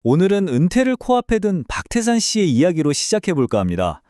오늘은 은퇴를 코앞에 둔 박태산 씨의 이야기로 시작해 볼까 합니다.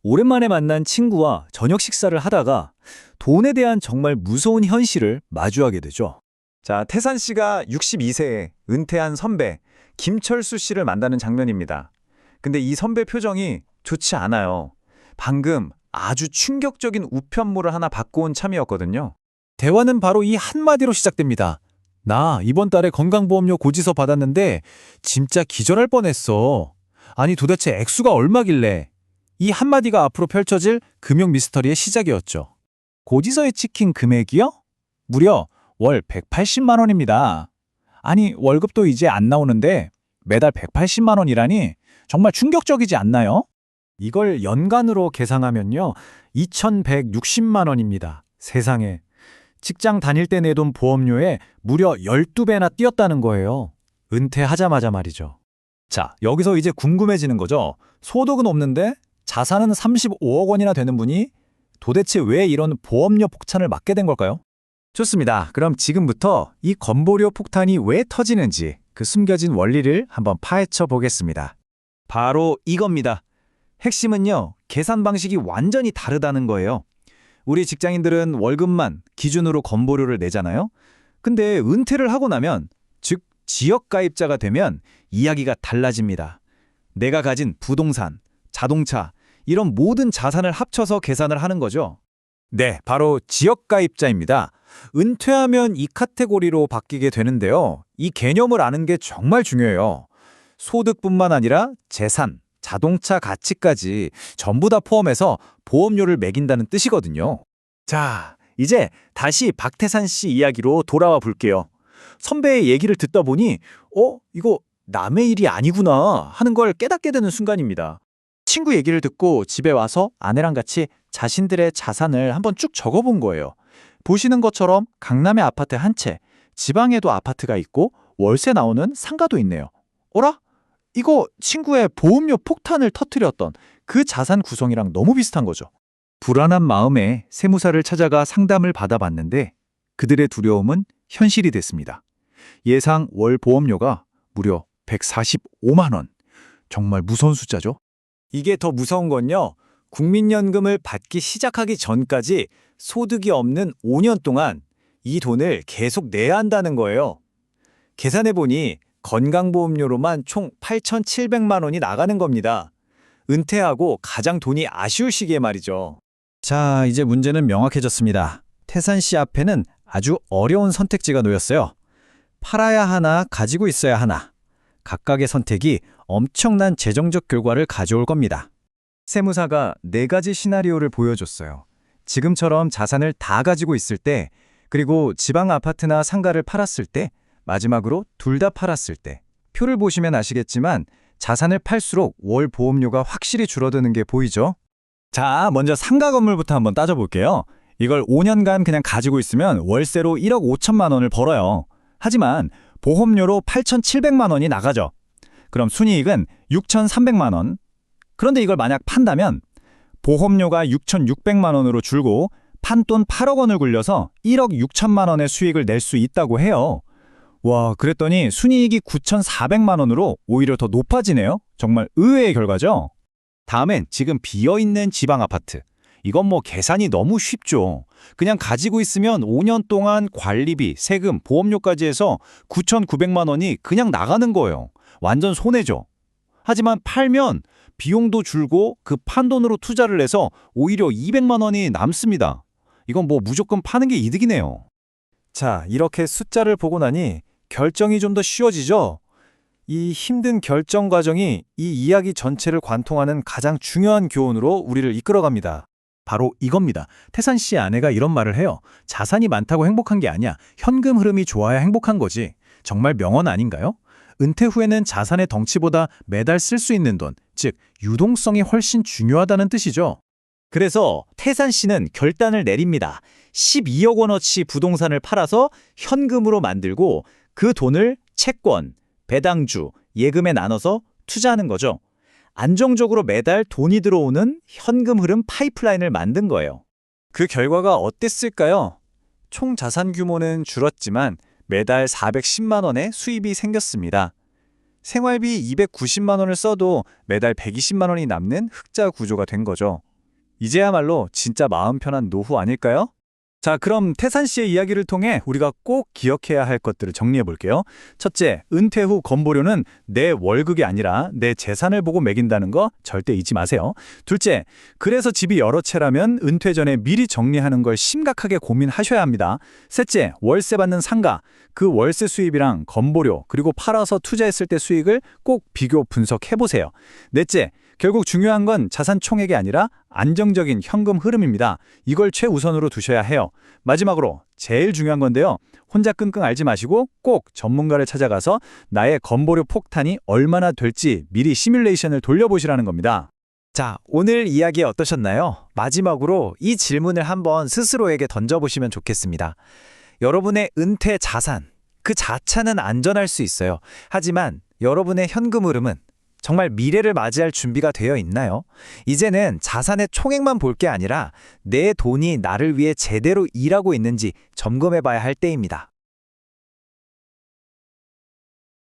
오랜만에 만난 친구와 저녁 식사를 하다가 돈에 대한 정말 무서운 현실을 마주하게 되죠. 자, 태산 씨가 62세에 은퇴한 선배 김철수 씨를 만나는 장면입니다. 근데 이 선배 표정이 좋지 않아요. 방금 아주 충격적인 우편물을 하나 받고 온 참이었거든요. 대화는 바로 이 한마디로 시작됩니다. 나 이번 달에 건강보험료 고지서 받았는데 진짜 기절할 뻔했어. 아니 도대체 액수가 얼마길래? 이 한마디가 앞으로 펼쳐질 금융 미스터리의 시작이었죠. 고지서에 찍힌 금액이요? 무려 월 180만 원입니다. 아니 월급도 이제 안 나오는데 매달 180만 원이라니 정말 충격적이지 않나요? 이걸 연간으로 계상하면요. 2,160만 원입니다. 세상에. 직장 다닐 때 내돈 보험료에 무려 12배나 뛰었다는 거예요. 은퇴하자마자 말이죠. 자, 여기서 이제 궁금해지는 거죠. 소득은 없는데 자산은 35억 원이나 되는 분이 도대체 왜 이런 보험료 폭탄을 맞게 된 걸까요? 좋습니다. 그럼 지금부터 이 건보료 폭탄이 왜 터지는지 그 숨겨진 원리를 한번 파헤쳐 보겠습니다. 바로 이겁니다. 핵심은요, 계산 방식이 완전히 다르다는 거예요. 우리 직장인들은 월급만 기준으로 건보료를 내잖아요. 근데 은퇴를 하고 나면, 즉 지역가입자가 되면 이야기가 달라집니다. 내가 가진 부동산, 자동차, 이런 모든 자산을 합쳐서 계산을 하는 거죠. 네, 바로 지역가입자입니다. 은퇴하면 이 카테고리로 바뀌게 되는데요. 이 개념을 아는 게 정말 중요해요. 소득뿐만 아니라 재산, 자동차 가치까지 전부 다 포함해서 보험료를 매긴다는 뜻이거든요. 자, 이제 다시 박태산 씨 이야기로 돌아와 볼게요. 선배의 얘기를 듣다 보니 이거 남의 일이 아니구나 하는 걸 깨닫게 되는 순간입니다. 친구 얘기를 듣고 집에 와서 아내랑 같이 자신들의 자산을 한번 쭉 적어본 거예요. 보시는 것처럼 강남의 아파트 한 채, 지방에도 아파트가 있고 월세 나오는 상가도 있네요. 어라? 이거 친구의 보험료 폭탄을 터뜨렸던 그 자산 구성이랑 너무 비슷한 거죠. 불안한 마음에 세무사를 찾아가 상담을 받아봤는데 그들의 두려움은 현실이 됐습니다. 예상 월 보험료가 무려 145만 원. 정말 무서운 숫자죠. 이게 더 무서운 건요. 국민연금을 받기 시작하기 전까지 소득이 없는 5년 동안 이 돈을 계속 내야 한다는 거예요. 계산해보니 건강보험료로만 총 8,700만 원이 나가는 겁니다. 은퇴하고 가장 돈이 아쉬울 시기에 말이죠. 자, 이제 문제는 명확해졌습니다. 태산 씨 앞에는 아주 어려운 선택지가 놓였어요. 팔아야 하나, 가지고 있어야 하나. 각각의 선택이 엄청난 재정적 결과를 가져올 겁니다. 세무사가 4가지 시나리오를 보여줬어요. 지금처럼 자산을 다 가지고 있을 때, 그리고 지방 아파트나 상가를 팔았을 때, 마지막으로 둘 다 팔았을 때. 표를 보시면 아시겠지만 자산을 팔수록 월 보험료가 확실히 줄어드는 게 보이죠? 자, 먼저 상가 건물부터 한번 따져볼게요. 이걸 5년간 그냥 가지고 있으면 월세로 1억 5천만 원을 벌어요. 하지만 보험료로 8,700만 원이 나가죠. 그럼 순이익은 6,300만 원. 그런데 이걸 만약 판다면 보험료가 6,600만 원으로 줄고 판돈 8억 원을 굴려서 1억 6천만 원의 수익을 낼 수 있다고 해요. 와, 그랬더니 순이익이 9,400만 원으로 오히려 더 높아지네요. 정말 의외의 결과죠. 다음엔 지금 비어있는 지방 아파트. 이건 뭐 계산이 너무 쉽죠. 그냥 가지고 있으면 5년 동안 관리비, 세금, 보험료까지 해서 9,900만 원이 그냥 나가는 거예요. 완전 손해죠. 하지만 팔면 비용도 줄고 그 판돈으로 투자를 해서 오히려 200만 원이 남습니다. 이건 뭐 무조건 파는 게 이득이네요. 자, 이렇게 숫자를 보고 나니 결정이 좀 더 쉬워지죠? 이 힘든 결정 과정이 이 이야기 전체를 관통하는 가장 중요한 교훈으로 우리를 이끌어갑니다. 바로 이겁니다. 태산 씨의 아내가 이런 말을 해요. 자산이 많다고 행복한 게 아니야. 현금 흐름이 좋아야 행복한 거지. 정말 명언 아닌가요? 은퇴 후에는 자산의 덩치보다 매달 쓸 수 있는 돈, 즉 유동성이 훨씬 중요하다는 뜻이죠. 그래서 태산 씨는 결단을 내립니다. 12억 원어치 부동산을 팔아서 현금으로 만들고 그 돈을 채권, 배당주, 예금에 나눠서 투자하는 거죠. 안정적으로 매달 돈이 들어오는 현금 흐름 파이프라인을 만든 거예요. 그 결과가 어땠을까요? 총 자산 규모는 줄었지만 매달 410만 원의 수입이 생겼습니다. 생활비 290만 원을 써도 매달 120만 원이 남는 흑자 구조가 된 거죠. 이제야말로 진짜 마음 편한 노후 아닐까요? 자, 그럼 태산 씨의 이야기를 통해 우리가 꼭 기억해야 할 것들을 정리해 볼게요. 첫째, 은퇴 후 건보료는 내 월급이 아니라 내 재산을 보고 매긴다는 거 절대 잊지 마세요. 둘째, 그래서 집이 여러 채라면 은퇴 전에 미리 정리하는 걸 심각하게 고민하셔야 합니다. 셋째, 월세 받는 상가, 그 월세 수입이랑 건보료, 그리고 팔아서 투자했을 때 수익을 꼭 비교 분석해 보세요. 넷째, 결국 중요한 건 자산 총액이 아니라 안정적인 현금 흐름입니다. 이걸 최우선으로 두셔야 해요. 마지막으로 제일 중요한 건데요. 혼자 끙끙 앓지 마시고 꼭 전문가를 찾아가서 나의 건보료 폭탄이 얼마나 될지 미리 시뮬레이션을 돌려보시라는 겁니다. 자, 오늘 이야기 어떠셨나요? 마지막으로 이 질문을 한번 스스로에게 던져보시면 좋겠습니다. 여러분의 은퇴 자산, 그 자체는 안전할 수 있어요. 하지만 여러분의 현금 흐름은 정말 미래를 맞이할 준비가 되어 있나요? 이제는 자산의 총액만 볼 게 아니라 내 돈이 나를 위해 제대로 일하고 있는지 점검해 봐야 할 때입니다.